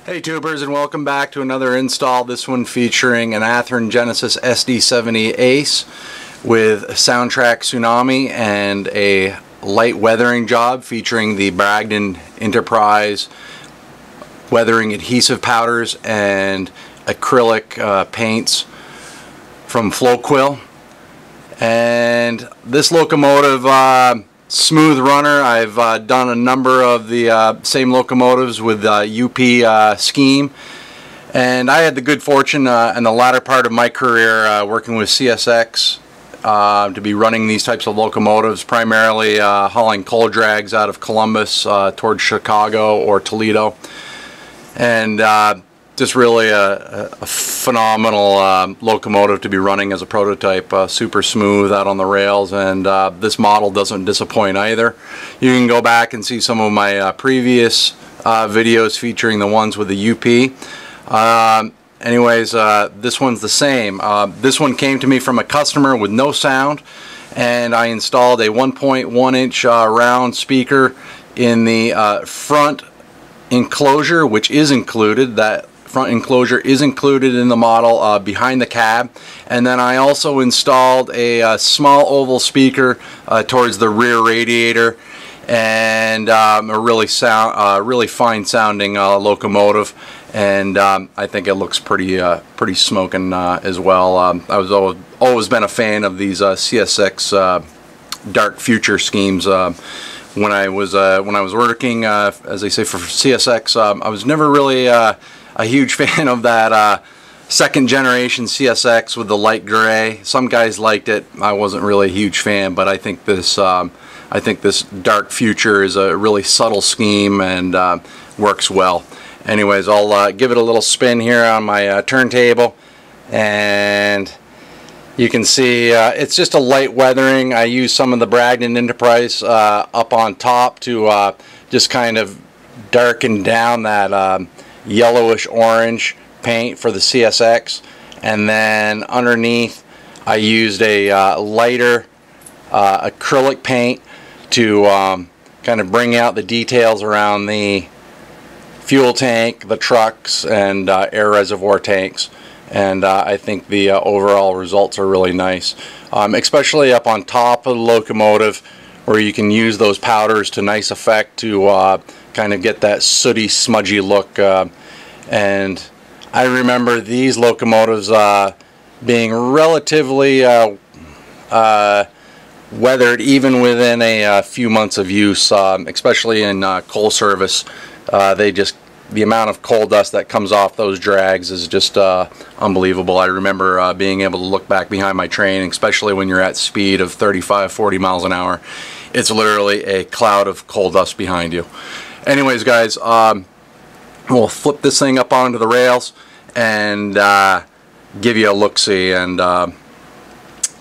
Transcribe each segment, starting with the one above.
Hey tubers, and welcome back to another install, this one featuring an Athearn Genesis SD70ACe with soundtrack Tsunami and a light weathering job featuring the Bragdon Enterprise weathering adhesive powders and acrylic paints from Flowquill. And this locomotive, smooth runner. I've done a number of the same locomotives with UP scheme, and I had the good fortune in the latter part of my career working with CSX to be running these types of locomotives, primarily hauling coal drags out of Columbus towards Chicago or Toledo, and just really a phenomenal locomotive to be running as a prototype. Super smooth out on the rails, and this model doesn't disappoint either. You can go back and see some of my previous videos featuring the ones with the UP. Anyways, this one's the same. This one came to me from a customer with no sound, and I installed a 1.1 inch round speaker in the front enclosure, which is included. That front enclosure is included in the model behind the cab, and then I also installed a small oval speaker towards the rear radiator, and a really fine sounding locomotive, and I think it looks pretty smoking as well. I was always been a fan of these CSX dark future schemes. When I was working, as they say, for CSX, I was never really a huge fan of that second generation CSX with the light gray. Some guys liked it. I wasn't really a huge fan, but I think this dark future is a really subtle scheme and works well. Anyways, I'll give it a little spin here on my turntable, and you can see it's just a light weathering. I use some of the Bragdon Enterprise up on top to just kind of darken down that yellowish orange paint for the CSX, and then underneath I used a lighter acrylic paint to kind of bring out the details around the fuel tank, the trucks, and air reservoir tanks. And I think the overall results are really nice, especially up on top of the locomotive, where you can use those powders to nice effect to kind of get that sooty, smudgy look. And I remember these locomotives being relatively weathered even within a few months of use, especially in coal service. The amount of coal dust that comes off those drags is just unbelievable. I remember being able to look back behind my train, especially when you're at speed of 35-40 miles an hour. It's literally a cloud of coal dust behind you. Anyways, guys, we'll flip this thing up onto the rails and give you a look-see and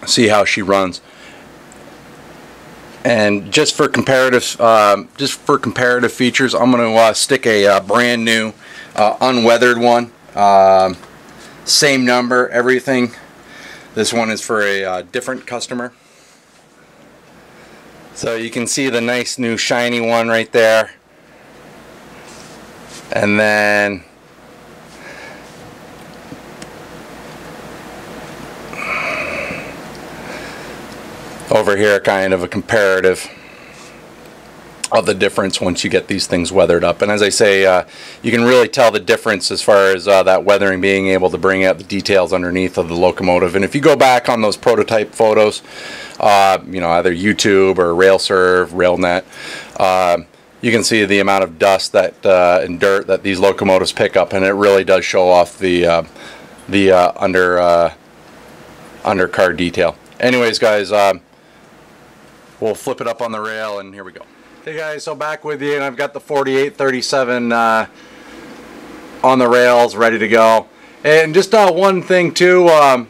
see how she runs. And just for comparative features, I'm going to stick a brand new unweathered one. Same number, everything. This one is for a different customer. So you can see the nice new shiny one right there. And then over here, kind of a comparative of the difference once you get these things weathered up. And as I say, you can really tell the difference as far as that weathering being able to bring out the details underneath of the locomotive. And if you go back on those prototype photos, you know, either YouTube or RailServe, RailNet, you can see the amount of dust that and dirt that these locomotives pick up, and it really does show off the undercar detail. Anyways, guys, we'll flip it up on the rail, and here we go. Hey guys, so back with you, and I've got the 4837 on the rails, ready to go. And just one thing too, well,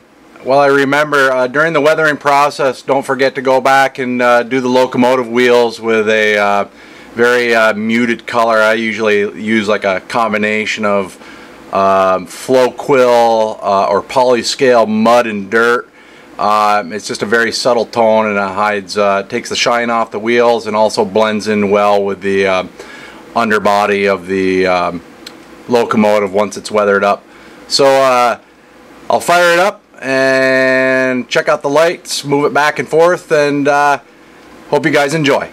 I remember during the weathering process, don't forget to go back and do the locomotive wheels with a very muted color. I usually use like a combination of Flowquill or PollyScale mud and dirt. It's just a very subtle tone, and it hides, takes the shine off the wheels and also blends in well with the underbody of the locomotive once it's weathered up. So I'll fire it up and check out the lights, move it back and forth, and hope you guys enjoy.